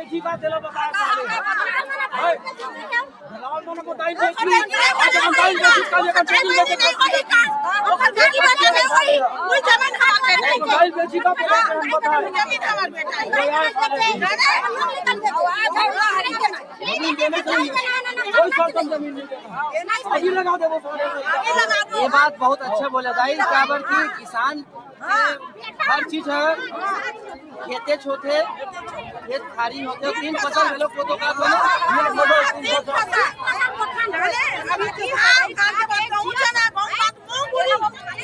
बेची का तेला बताया दलाल दोनों को टाइम बेची आज हम टाइम बेची का लेकर चली लेके ओकर बेटी बने है वही कोई जमीन हाथ में नहीं टाइम बेची का बताया जमीन हमार बेटा जमीन देने चाहिए कोई शर्त जमीन नहीं देना अभी लगा दे वो सारे ये बात बहुत अच्छा बोला भाई काबर की किसान हर चीज है खेते छोटे खेत खाली होते 3 फसल लोग को तो का बोलो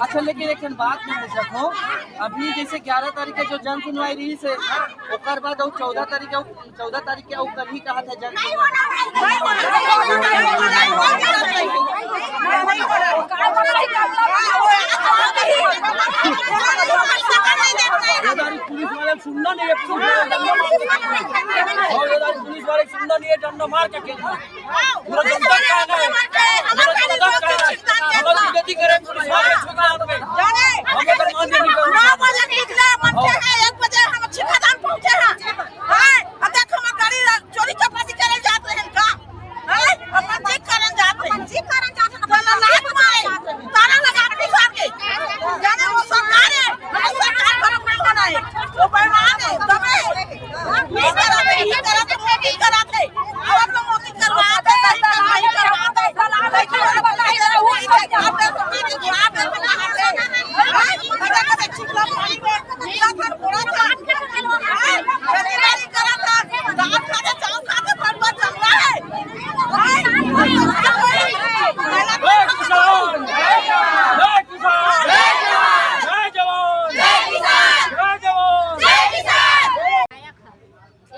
अच्छा लेकिन एक बात मैं पूछ रहा हूँ अभी जैसे 11 तारीख के जो जन सुनवाई रही से ओकर बाद 14 तारीख के कल ही कहा था जन पुलिस वाले सुनना नहीं है पुलिस वाले सुनना नहीं है डंडा मार के खेलना पूरा जनता का है बेटी करे पुलिस वाले छुपा में हमें तो मान नहीं कर 9 बजे निकले मंडे है 1 बजे हम छिखादान पहुंचे हैं हां अब देखो हम गाड़ी चोरी चपाटी करे जाते हैं का हां हम ठीक करन जाते हैं ताला लगा के दिखा के जाने वो सरकार है सरकार पर नहीं बना है वो बैमान है तबे नहीं कराते अब आप लोग मोदी करवाते नहीं करवाते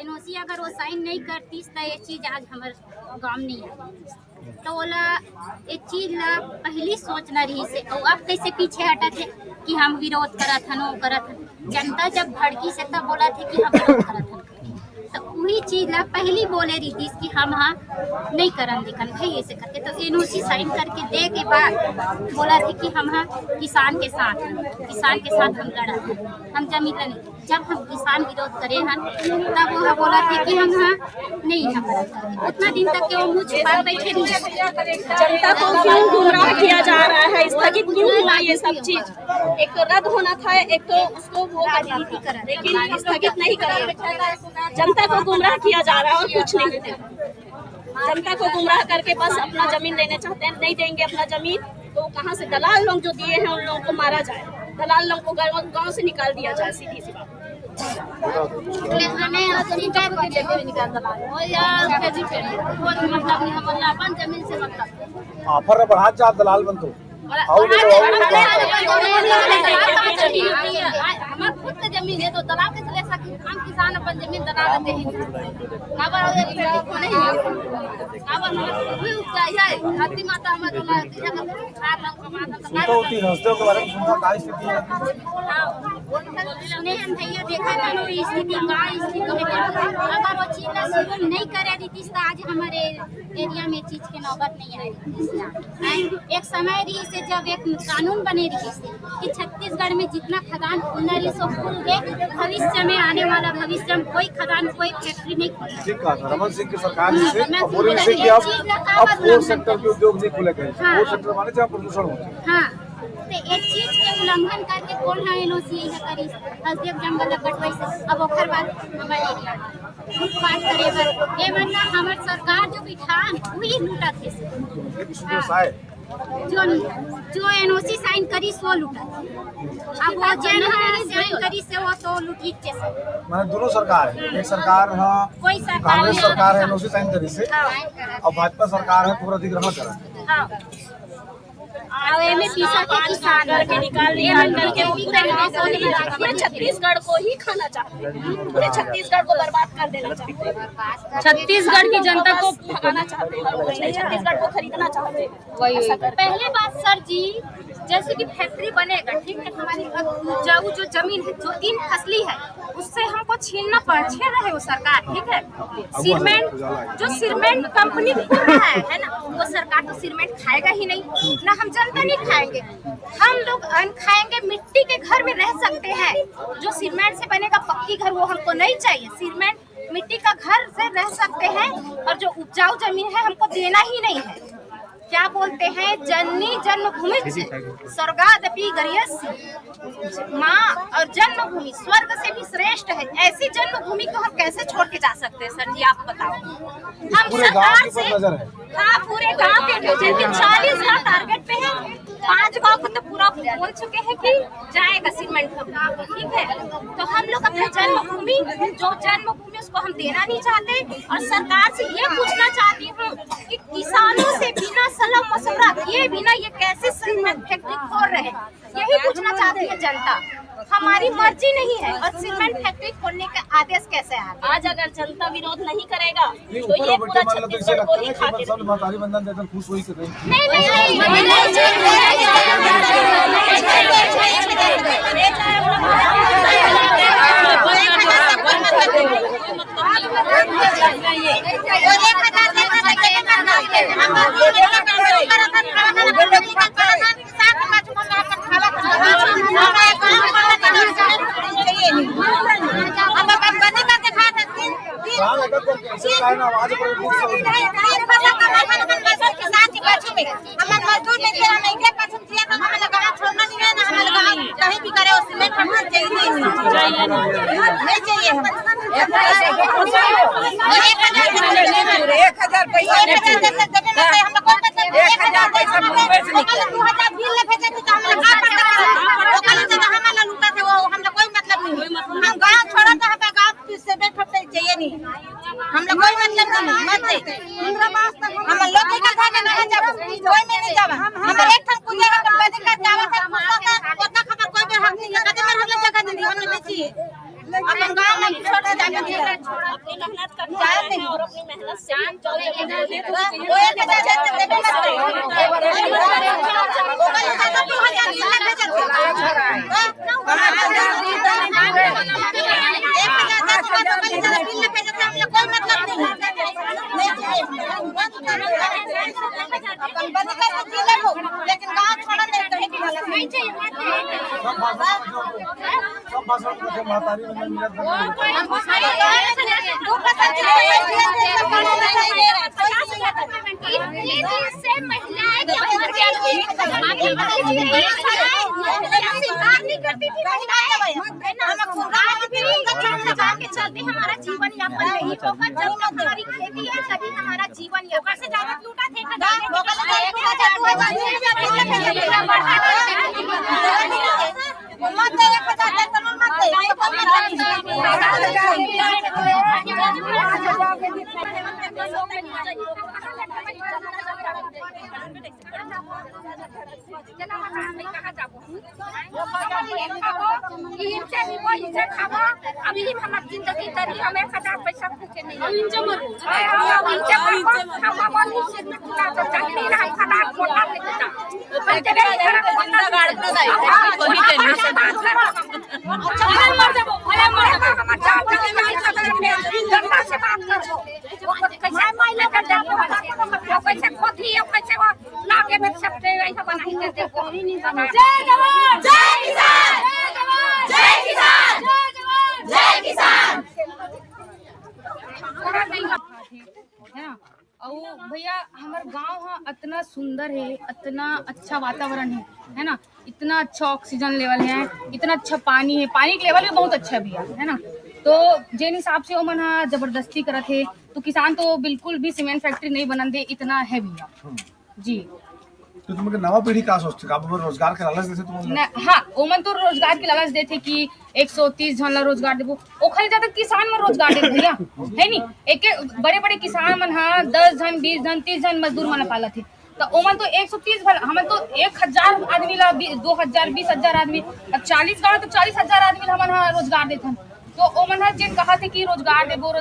एनओसी अगर वो साइन नहीं करती तो ये चीज आज हमारे गांव में नहीं आई तो बोला ये चीज ला पहली सोचना रही से और अब कैसे पीछे हटा थे कि हम विरोध करा था नो करा था जनता जब भड़की से तब बोला थे कि हम विरोध करा था तो वही चीज ला पहली बोले रही थी कि हम हाँ नहीं करन दिखन भाई ऐसे करके तो एनओसी साइन करके दे के बाद बोला थे कि हम हाँ किसान के साथ हम लड़ा था हम जमीन नहीं जब हम किसान विरोध करे हैं तब वो बोला थे कि हम हाँ नहीं हम उतना दिन तक वो मुँह छुपा बैठे रही जनता को क्यों गुमराह किया जा रहा है स्थगित क्यों हुआ ये सब चीज एक तो रद्द होना था एक तो उसको वो राजनीति करा लेकिन स्थगित नहीं करा जनता को गुमराह किया जा रहा है और कुछ नहीं जनता को गुमराह करके बस अपना जमीन लेना चाहते हैं नहीं देंगे अपना जमीन तो कहाँ से दलाल लोग जो दिए हैं उन लोगों को मारा जाए दलाल लोगों को गाँव से निकाल दिया जाए सीधी सी बात ऑफर बढ़ा जा दलाल बन तो हमारे खुद का जमीन है तो दलाल कैसे ले सकते हम किसान अपन जमीन दलाल देते हैं धरती माता हमारे भैया देखा था स्थिति अगर वो चीज नहीं करे रही थी तो आज हमारे एरिया में चीज के नौबत नहीं आई एक समय रही से जब एक कानून बने रही से कि छत्तीसगढ़ में जितना खदान खुलना रही सो खुल गए भविष्य में आने वाला भविष्य में कोई खदान कोई फैक्ट्री नहीं खुलेगी रमन सिंह की सरकार से अब 4 सेक्टर के उद्योग नहीं खुलेंगे 4 सेक्टर माने जहाँ प्रदूषण होता है हाँ तो एक चीज के उल्लंघन करके कौन है एनओसी यही करी हसदेव जंगल कटवाई से अब ओखर बाद हमारे एरिया बात करे बर ये मतलब हमार सरकार जो बिठान वही लूटा थे जो एनओसी साइन करी सो लूटा अब वो जन साइन करी से वो तो लूटी जैसे माने दोनों सरकार है एक सरकार है कोई सरकार कांग्रेस सरकार है एनओसी साइन करी से और भाजपा सरकार है पूरा अधिग्रहण करा हां और एमे पीसा के किसान करके निकाल करके पूरे छत्तीसगढ़ को ही खाना चाहते हैं पूरे छत्तीसगढ़ को बर्बाद कर देना चाहते हैं छत्तीसगढ़ की जनता को भगाना चाहते हैं छत्तीसगढ़ को खरीदना चाहते हैं पहले बात सर जी जैसे कि फैक्ट्री बनेगा ठीक है हमारी जो जमीन है जो 3 फसली है उससे हमको छीन रहे वो सरकार ठीक है सीमेंट कंपनी खुल रहा है ना वो सरकार तो सीमेंट खाएगा ही नहीं ना हम जनता नहीं खाएंगे हम लोग अन्न खाएंगे मिट्टी के घर में रह सकते हैं जो सीमेंट से बनेगा पक्की घर वो हमको नहीं चाहिए सीमेंट मिट्टी का घर रह सकते हैं और जो उपजाऊ जमीन है हमको देना ही नहीं है। क्या बोलते हैं, जननी जन्मभूमि स्वर्गादपि गरीयसी, माँ और जन्मभूमि स्वर्ग से भी श्रेष्ठ है। ऐसी जन्मभूमि को हम कैसे छोड़ के जा सकते हैं सर जी, आप बताओ। हम सरकार से पूरे गांव पे जिनके 40 गाँव टारगेट पे है, 5 गाँव को तो पूरा बोल चुके हैं कि जाएगा सीमेंट का, ठीक है। तो हम लोग अपने जन्मभूमि उसको हम देना नहीं चाहते। और सरकार से ये पूछना चाहती हूँ कि किसानों से बिना सलाह मशवरा किए बिना ये कैसे सीमेंट फैक्ट्री खोल रहे हैं, यही पूछना चाहती है जनता। हमारी मर्जी नहीं है और सीमेंट फैक्ट्री खोलने का आदेश कैसे आया? आज अगर जनता विरोध नहीं करेगा तो ये पूरा छत्तीसगढ़ को ही खातिर कहीं भी करे सीमेंट नहीं चाहिए। हम लोग कोई मतलब नहीं मत दे हम लोग कोई कथा के नहीं जाब कोई में नहीं जाब हम एक ठन पूजा हम बदी का जावत है ओतना खबर कोई भी हक नहीं है कदम हम लोग जगह दे हमने बेची है अपन गांव में छोटा जाके दिया अपनी मेहनत करते हैं और अपनी मेहनत से हम चल वो एक हजार देते मत लेकिन गाँव छोड़ा नहीं चाहिए चलते हमारा जीवन यापन नहीं होगा। जब हमारी खेती है तभी हमारा जीवन यापन से ज्यादा लूटा थे अभी हमारी जिंदगी तरी हमें 1000 पैसा भूखे नहीं और भैया हमारे गांव है इतना सुंदर है, इतना अच्छा वातावरण है ना, इतना अच्छा ऑक्सीजन लेवल है, इतना अच्छा पानी है, पानी का लेवल भी बहुत अच्छा है भैया, है ना। तो जिन हिसाब से वो मन जबरदस्ती करत है तो किसान तो बिल्कुल भी सीमेंट फैक्ट्री नहीं बनन दे, इतना है भैया जी। तो तुम नवा पीढ़ी का सोचते आप रोजगार के लालच देते तुम? हाँ, ओमन तो रोजगार के लालच देते कि 130 जन ला रोजगार देबो, ओ खाली ज्यादा किसान में रोजगार दे भैया, है नी। एक बड़े बड़े किसान मन 10 जन 20 जन 30 जन मजदूर मन पाला थे, तो ओमन तो 130 भला, हम तो 1000 आदमी ला 2000 20,000 आदमी, अब 40 गाँव तो 40,000 आदमी हमन रोजगार देथन। तो ओमन जिन कहा थे कि रोजगार देबो,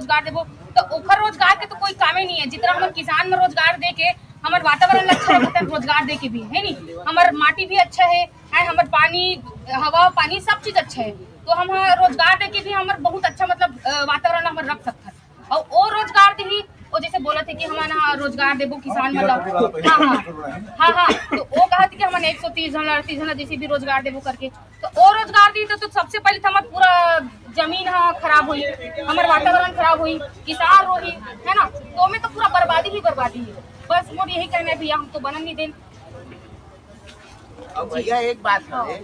तो ओखर रोजगार के तो कोई कामे नहीं है, जितना हम किसान में रोजगार दे के हमारे वातावरण अच्छा है, रोजगार दे के भी है नी, हमारे माटी भी अच्छा है, हमारे पानी हवा पानी सब चीज अच्छा है, तो हम रोजगार दे के भी हमारे बहुत अच्छा मतलब वातावरण हमारे रख सकते हैं। और वो रोजगार दे ही वो जैसे बोला थे कि हमारा रोजगार देबो किसान मतलब हाँ, तो वो कहा कि हमारे 130 जन 30 जन जैसे भी रोजगार देबो करके, तो वो रोजगार दी तो सबसे पहले तो हमारा पूरा जमीन खराब हुई, हमार वातावरण खराब हुई, किसान रोही है ना, तो में तो पूरा बर्बादी ही बर्बादी है। बस मोर यही कहना है भैया, हम तो बनन नहीं दें। अब भैया एक बात है,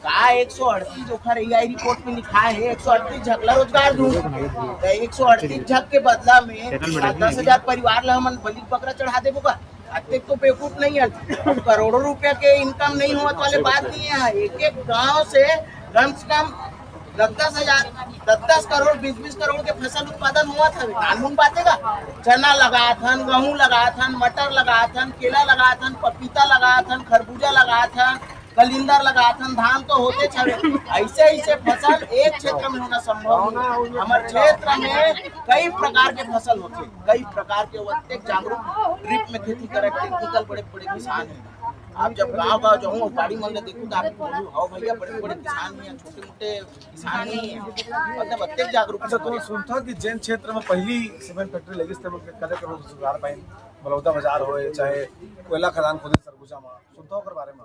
का 138 ओखर एआई रिपोर्ट में लिखा है 138 झगला रोजगार दूं, तो 138 झग के बदला में 10,000 परिवार ला हमन बलि बकरा चढ़ा देबो का? अत्यक तो बेवकूफ नहीं है, करोड़ों रुपया के इनकम नहीं होत वाले बात नहीं है। एक एक गांव से कम से कम 10 करोड़ 20 करोड़ के फसल उत्पादन हुआ था। कानून बातेगा, चना लगा था, गेहूं लगा था, मटर लगा था, केला लगा था, पपीता लगा था, खरबूजा लगा था, कलिंदर लगा था, धान तो होते छवे। ऐसे ऐसे फसल एक क्षेत्र में होना संभव नहीं। हमारे क्षेत्र में कई प्रकार के फसल होते, कई प्रकार के प्रत्येक जागरूक ड्रिप में खेती करे टेक्निकल बड़े बड़े किसान हैं। आप जब गाँव जाऊँ गाड़ी मन देखूँ तो आपको बोलूँ हाँ भैया बड़े बड़े किसान नहीं है, छोटे मोटे किसान नहीं है, मतलब प्रत्येक जागरूक। अच्छा तो सुनता कि जैन क्षेत्र में पहली सीमेंट फैक्ट्री लगी करे के रोजगार पाइन बलौदा बाजार होए चाहे कोयला खदान खोदे सरगुजा में, सुनता ओकर बारे में?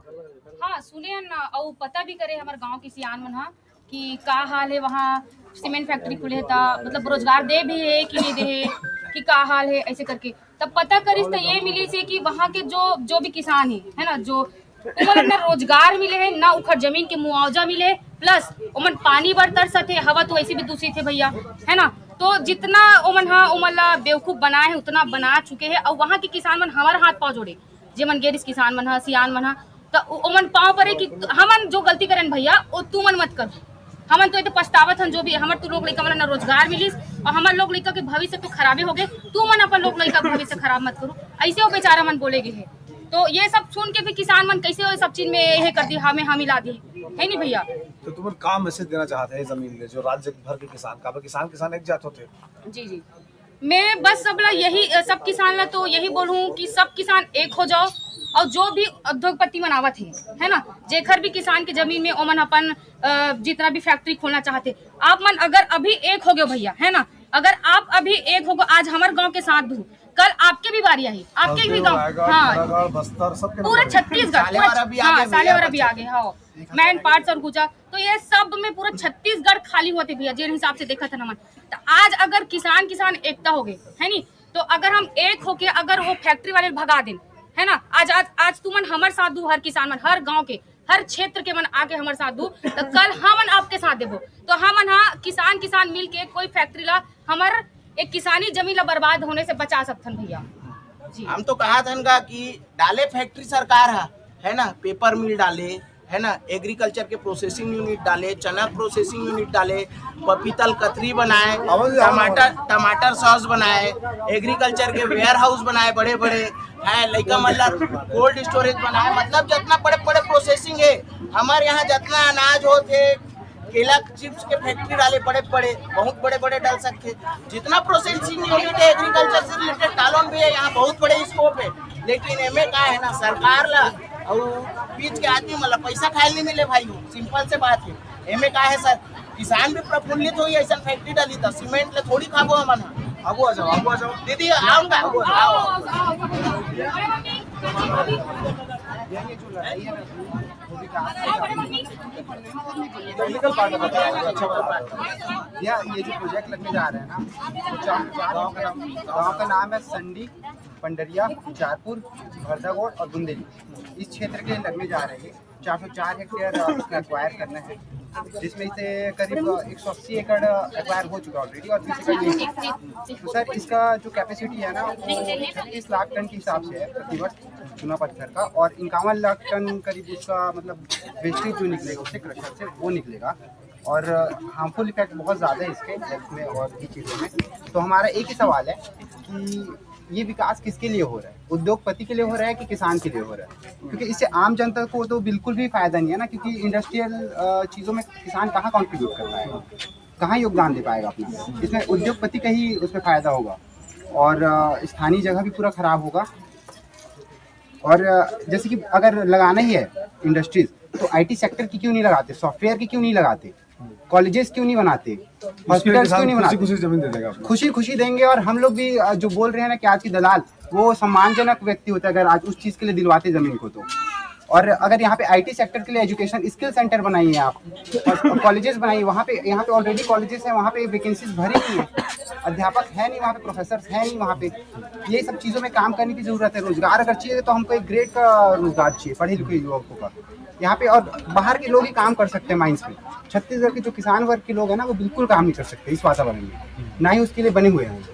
हाँ सुने ना, और पता भी करे हमारे गांव के सियान मन कि का हाल है वहाँ सीमेंट फैक्ट्री खुले था, मतलब रोजगार दे भी है कि नहीं दे है, कि का हाल है, ऐसे करके तब पता करिस तो ये मिली से कि वहाँ के जो भी किसान है ना, जो उमन ना रोजगार मिले है ना, उखर जमीन के मुआवजा मिले, प्लस उमन पानी बरतर सके, हवा तो ऐसे भी दूषित है भैया है ना, तो जितना उमन उमला बेवकूफ बनाए है उतना बना चुके हैं। और वहाँ के किसान मन हमारे हाथ पाँव जोड़े, जे मन गेरिस किसान मन सियान मन तो उमन पाँव पड़े कि हमन जो गलती करें भैया वो तू मन मत कर, हमन तो पछतावत हन, जो भी हमारे तो लोग लड़का मन ना रोजगार मिलिस और हमारे लोग लड़का के भविष्य तो खराबे हो गए, तू मन अपन लोग लड़का के भविष्य खराब मत करो, ऐसे वो बेचारा मन बोले गए है। तो ये सब सुन के भी किसान मन कैसे सब चीज में यह कर दी, हमें ला दी है नहीं भैया। तो तुम काम मैसेज देना चाहते हैं जमीन ले जो राज्य भर के किसान एक जात होते? जी मैं बस सबला यही सब किसान ला तो यही बोलूँ कि सब किसान एक हो जाओ, और जो भी उद्योगपति बनावत है ना, जेखर भी किसान के जमीन में ओमन अपन जितना भी फैक्ट्री खोलना चाहते, आप मन अगर अभी एक हो गए भैया है ना, अगर आप अभी एक हो गए, आज हमारे गांव के साथ दू, कल आपके भी बारी आई, आपके भी गांव, हाँ पूरा छत्तीसगढ़, हाँ सालेवर अभी आगे, हाँ मैन पार्ट और गुजा, तो ये सब में पूरा छत्तीसगढ़ खाली हुआ थे भैया, जिस हिसाब से देखा था ना मन। तो आज अगर किसान एकता हो गए है नी, तो अगर हम एक होके अगर वो फैक्ट्री वाले भगा दें है ना, आज तुमन हमारे साथ दू, हर किसान मन, हर गांव के, हर क्षेत्र के मन आके हमारे साथ दू, तो कल हमन आपके साथ देबो, तो हमन किसान मिल के कोई फैक्ट्री ला हमार एक किसानी जमीन ला बर्बाद होने से बचा सकथन भैया जी। हम तो कहा था कि डाले फैक्ट्री सरकार है ना, पेपर मिल डाले है ना, एग्रीकल्चर के प्रोसेसिंग यूनिट डाले, चना प्रोसेसिंग यूनिट डाले, पपीतल कतरी बनाए, टमाटर सॉस बनाए, एग्रीकल्चर के वेयर हाउस बनाए बड़े बड़े है, लइका मतलब कोल्ड स्टोरेज बनाए, मतलब जितना बड़े बड़े प्रोसेसिंग है हमारे यहाँ, जितना अनाज होते, केला चिप्स के फैक्ट्री डाले बड़े बड़े, बहुत बड़े बड़े डाल सकते, जितना प्रोसेसिंग यूनिट है एग्रीकल्चर से रिलेटेड टालोन भी है यहाँ, बहुत बड़े स्कोप है। लेकिन एमे का है ना, सरकार ला और बीच के आदमी मतलब पैसा खाए नहीं मिले भाई, सिंपल से बात है। एमे का है सर, किसान भी प्रफुल्लित हुई, ऐसा फैक्ट्री डाली था, सीमेंट ले थोड़ी खाबो हमन। आगू आ जाओ दीदी आऊंगा, टेक्निकल पार्ट ये जो प्रोजेक्ट लगने जा रहे हैं ना, गाँव का नाम है संडी, पंडरिया, चारपुर, भरदागोड़ और बुंदेली। इस क्षेत्र के लगने जा रहे हैं। 404 हेक्टेयर एक्वायर करना है, जिसमें से करीब 180 एकड़ एक्वायर हो चुका ऑलरेडी और 30 एकड़ नहीं। तो सर इसका जो कैपेसिटी है ना, वो 36 लाख टन के हिसाब से है प्रतिवर्ष चुना पत्थर का, और 51 लाख टन करीब उसका मतलब वेस्टेज जो निकलेगा उससे क्रशर से वो निकलेगा, और हार्मफुल इफेक्ट बहुत ज़्यादा है इसके हेल्थ में और भी चीज़ों में। तो हमारा एक ही सवाल है कि ये विकास किसके लिए हो रहा है, उद्योगपति के लिए हो रहा है कि किसान के लिए हो रहा है? क्योंकि इससे आम जनता को तो बिल्कुल भी फायदा नहीं है ना, क्योंकि इंडस्ट्रियल चीज़ों में किसान कहाँ कंट्रीब्यूट कर पाएगा, कहाँ योगदान दे पाएगा अपना? इसमें उद्योगपति का ही उसमें फ़ायदा होगा, और स्थानीय जगह भी पूरा ख़राब होगा। और जैसे कि अगर लगाना ही है इंडस्ट्रीज, तो IT सेक्टर की क्यों नहीं लगाते, सॉफ्टवेयर की क्यों नहीं लगाते, कॉलेजेस क्यों नहीं बनाते, हॉस्पिटल्स क्यों नहीं बनाते? खुशी जमीन दे देगा, खुशी देंगे। और हम लोग भी जो बोल रहे हैं ना कि आज की दलाल वो सम्मानजनक व्यक्ति होता है, अगर आज उस चीज़ के लिए दिलवाते ज़मीन को, और अगर यहाँ पे आईटी सेक्टर के लिए एजुकेशन स्किल सेंटर बनाइए आप, और कॉलेजेस बनाइए वहाँ पे। यहाँ पे ऑलरेडी कॉलेजेस हैं, वहाँ पे वैकेंसीज भरी हुई हैं, अध्यापक है नहीं वहाँ पे, प्रोफेसर है नहीं वहाँ पे। ये सब चीज़ों में काम करने की ज़रूरत है। रोजगार अगर चाहिए तो हमको एक ग्रेड का रोजगार चाहिए, पढ़े लिखे युवकों का यहाँ पे। और बाहर के लोग ही काम कर सकते हैं माइंस में। छत्तीसगढ़ के जो किसान वर्ग के लोग हैं ना, वो बिल्कुल काम नहीं कर सकते इस वातावरण में, ना ही उसके लिए बने हुए हैं।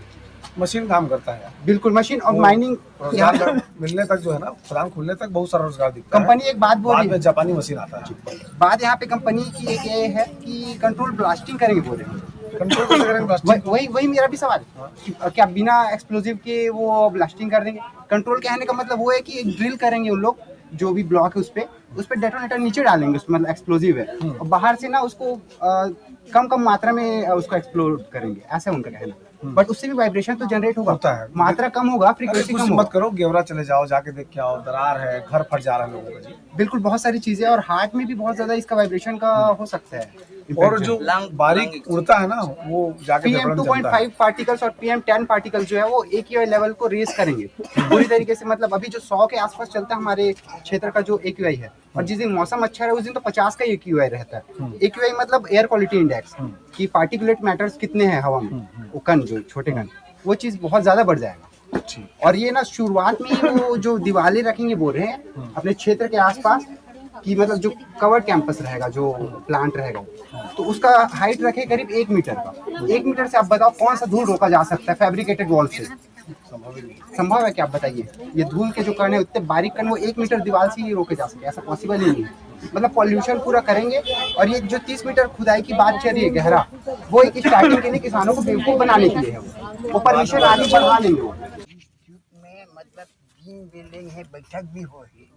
मशीन काम करता है, बिल्कुल मशीन और माइनिंग रोजगार मिलने तक जो है ना, खदान खुलने तक बहुत सारा रोजगार दिखता है। कंपनी एक बात बोल बाद रही में है, जापानी मशीन आता है। बात यहाँ पे कंपनी की एक ये है कि कंट्रोल ब्लास्टिंग करेंगे बोल रहे हैं। कंट्रोल कैसे करेंगे प्लास्टिक? वही मेरा भी सवाल है कि क्या बिना एक्सप्लोजिव के वो ब्लास्टिंग कर देंगे? कंट्रोल कहने का मतलब वो है कि ड्रिल करेंगे उन लोग, जो भी ब्लॉक है उस पे डेटोनेटर नीचे डालेंगे, उसमें मतलब एक्सप्लोजिव है, और बाहर से ना उसको कम मात्रा में उसको एक्सप्लोड करेंगे, ऐसा है उनका कहना। बट उससे भी वाइब्रेशन तो जनरेट होता है, मात्रा कम होगा, फ्रीक्वेंसी कम होगा। मत करो, गेवरा चले जाओ, जाके देख के आओ, दरार है, घर फट जा रहा है लोगों का जी। बिल्कुल, बहुत सारी चीजें, और हार्ट में भी बहुत ज्यादा इसका वाइब्रेशन का हो सकता है। और जो बारीक उड़ता है ना, वो जाके PM 2.5 पार्टिकल्स और PM 10 पार्टिकल्स जो है वो AQI लेवल को रेज करेंगे पूरी तरीके से। मतलब अभी जो 100 के आसपास चलता है हमारे क्षेत्र का जो AQI है, और जिस दिन मौसम अच्छा है उस दिन तो 50 का AQI रहता है। AQI मतलब एयर क्वालिटी इंडेक्स, कि पार्टिकुलेट मैटर्स कितने हैं हवा में, वो कण, जो छोटे कण, वो चीज़ बहुत ज़्यादा बढ़ जाएगा। और ये ना शुरुआत में ही वो जो दीवारें रखेंगे बोल रहे हैं अपने क्षेत्र के आसपास, कि मतलब जो कवर्ड कैंपस रहेगा, जो प्लांट रहेगा, तो उसका हाइट रखे करीब 1 मीटर का। 1 मीटर से आप बताओ कौन सा धूल रोका जा सकता है फैब्रिकेटेड वॉल से? संभव है कि आप बताइए? ये धूल के जो कण है, उतने बारीक कण, वो 1 मीटर दीवार से ही रोके जा सकते, ऐसा पॉसिबल ही नहीं है। मतलब पॉल्यूशन पूरा करेंगे। और ये जो 30 मीटर खुदाई की बात चल रही है गहरा, वो एक स्टार्टिंग के लिए किसानों को बेवकूफ बनाने के लिए है, वो परमिशन आगे बढ़वा लेंगे वो। में मतलब 3 बिल्डिंग है, बैठक भी हो रही है।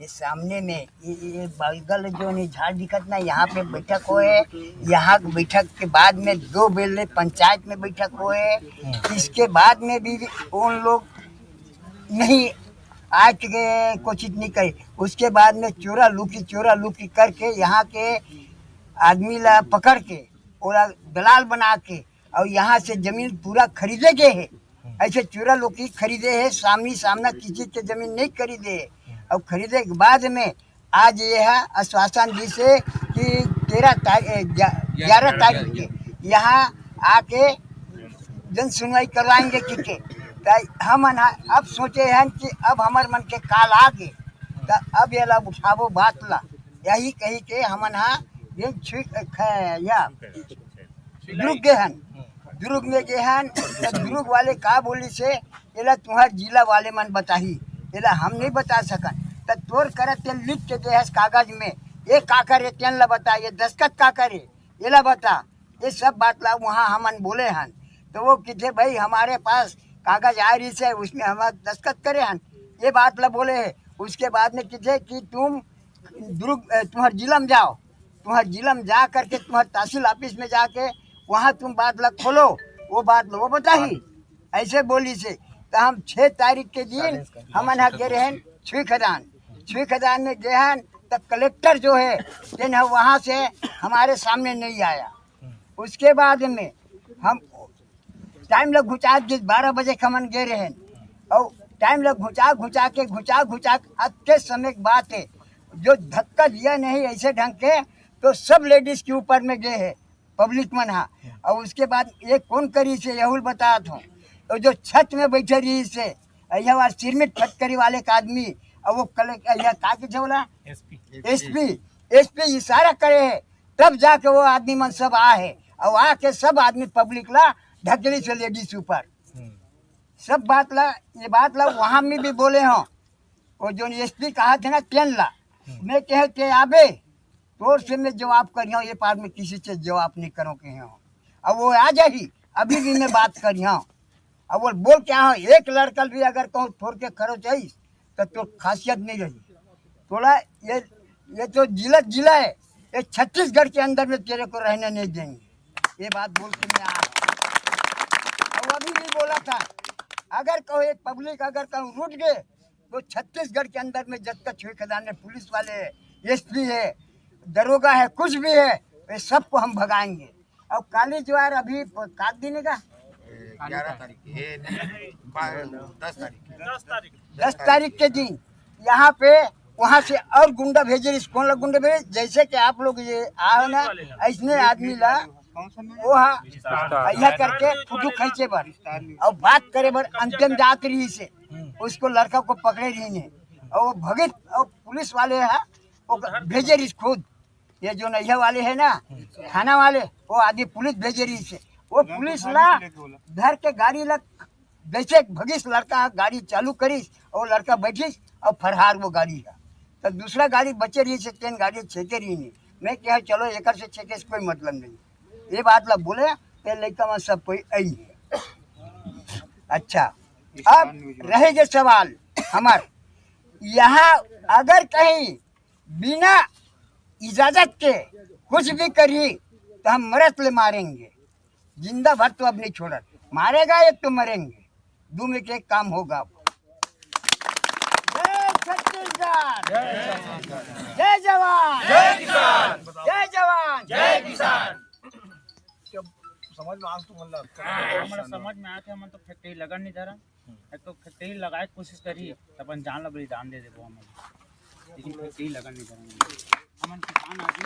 ये सामने में ये बगल जो नहीं झाड़ दिखत ना, यहाँ पे बैठक होए। यहाँ बैठक के बाद में 2 बिल्डिंग पंचायत में बैठक होए। इसके बाद में भी उन लोग नहीं आज के कोशिश नहीं करे। उसके बाद में चोरा लुकी करके यहाँ के आदमी ला पकड़ के और दलाल बना के और यहाँ से जमीन पूरा खरीदे गए है। ऐसे चोरा लुकी खरीदे है, सामना किसी के जमीन नहीं खरीदे है। और खरीदे के बाद में आज यह आश्वासन दी से कि 11 तारीख के यहाँ आके जन सुनवाई करवाएंगे कि हम अब सोचे हैं कि अब हमार मन के काल आ गए, तो अब ये ला उठावो बात ला, यही कही के हमन दुर्ग में गए हैं। दुर्ग वाले का बोली से ये तुम्हार जिला वाले मन बताही, ये हम नहीं बता सकन। तो तोर करे तेल लिख के दे कागज में, ये का करे तेन ला बता, ये दस्खत का करे ये ला बता, ये सब बात ला वहाँ हमन बोले हैं। तो वो किथे भाई हमारे पास कागज आ रही से, उसमें हम दस्खत करे हैं, ये बात ला बोले है। उसके बाद में किथे कि तुम तुम्हार जिला में जाओ, तुम्हार जिला में जा करके तुम्हार तहसील ऑफिस में जाके वहाँ तुम बात ला खोलो, वो बात लो वो बताही, ऐसे बोली से। तो हम 6 तारीख के दिन हमन यहाँ गए हैं छुई खदान में गए हैं। तब कलेक्टर जो है दिन वहाँ से हमारे सामने नहीं आया। उसके बाद में हम टाइम लग घुचा 12 बजे हमन गए रहे, और टाइम लग घुचा के आज के समय की बात है, जो धक्का दिया नहीं ऐसे ढंग के, तो सब लेडीज के ऊपर में गए है पब्लिक मन हा। और उसके बाद ये कौन करी से यहुल बता था, और जो छत में बैठे रही से यहाँ सिरमिट फटकरी वाले का आदमी, और वो बोला एसपी इशारा करे है, तब जाके वो आदमी मन सब आ है, और आके सब आदमी पब्लिक ला ढकली से लेडीज ऊपर सब बात ला वहाँ में भी बोले हो। और जो एसपी कहा थे ना तेन ला, मैं कहे के आबे तोर से मैं जवाब करियो, ये पार में किसी से जवाब नहीं करो के हो। अब वो आ जाही, अभी भी मैं बात करियो। अब वो बोल क्या हो, एक लड़का भी अगर कहूँ छोड़ के करो चाहिए तो खासियत नहीं रही। थोड़ा ये तो जिला है, ये छत्तीसगढ़ के अंदर में तेरे को रहने नहीं देंगे, ये बात बोल के मैं आ रहा। और अभी भी बोला था, अगर कहो एक पब्लिक अगर कहूँ रूट गए तो छत्तीसगढ़ के अंदर में जब तक छुई खदान में पुलिस वाले है, एसपी है, दरोगा है, कुछ भी है, ये सबको हम भगाएंगे। और काली ज्वार अभी काट देने का 10 तारीख के दिन यहाँ पे वहाँ से और गुंडा भेजे रही। कौन लोग गुंडा भेजे? जैसे कि आप लोग ये आओ ना, ऐसने आदमी ला वहाँ यह करके फोटो खींचे बर और बात करे बर अंतिम जात रही से उसको लड़का को पकड़े रही ने और वो भगित और पुलिस वाले है वो भेजे रही खुद। ये जो नैया वाले है ना थाना वाले, वो आदमी पुलिस भेजे रही से। वो पुलिस ला धर के गाड़ी ला जैसे भगिस लड़का गाड़ी चालू करीस और लड़का बैठीस और फरहार वो गाड़ी है। तो दूसरा गाड़ी बचे रही से तीन गाड़ी छेके रही नहीं। मैं क्या चलो एक से छेके से कोई मतलब नहीं। ये बात ला बोले ये लड़का में सब कोई आई है। अच्छा, अब रहेगा सवाल हमार यहाँ अगर कहीं बिना इजाजत के कुछ भी करी तो हम मरत ले मारेंगे। जिंदा भर तो अब नहीं छोड़ा, मारेगा एक तो मरेंगे, दो में एक काम होगा। जय छत्तीसगढ़, जय जवान, जय किसान, जय जवान, जय किसान। समझ में आज तो हमारा समझ में आया कि हम तो फैक्ट्री लगन नहीं दे रहा। एक तो फैक्ट्री लगाए कोशिश करी तो अपन जान ला बलिदान दे देबो हम, लेकिन फैक्ट्री लगन नहीं दे रहा। हम किसान आदमी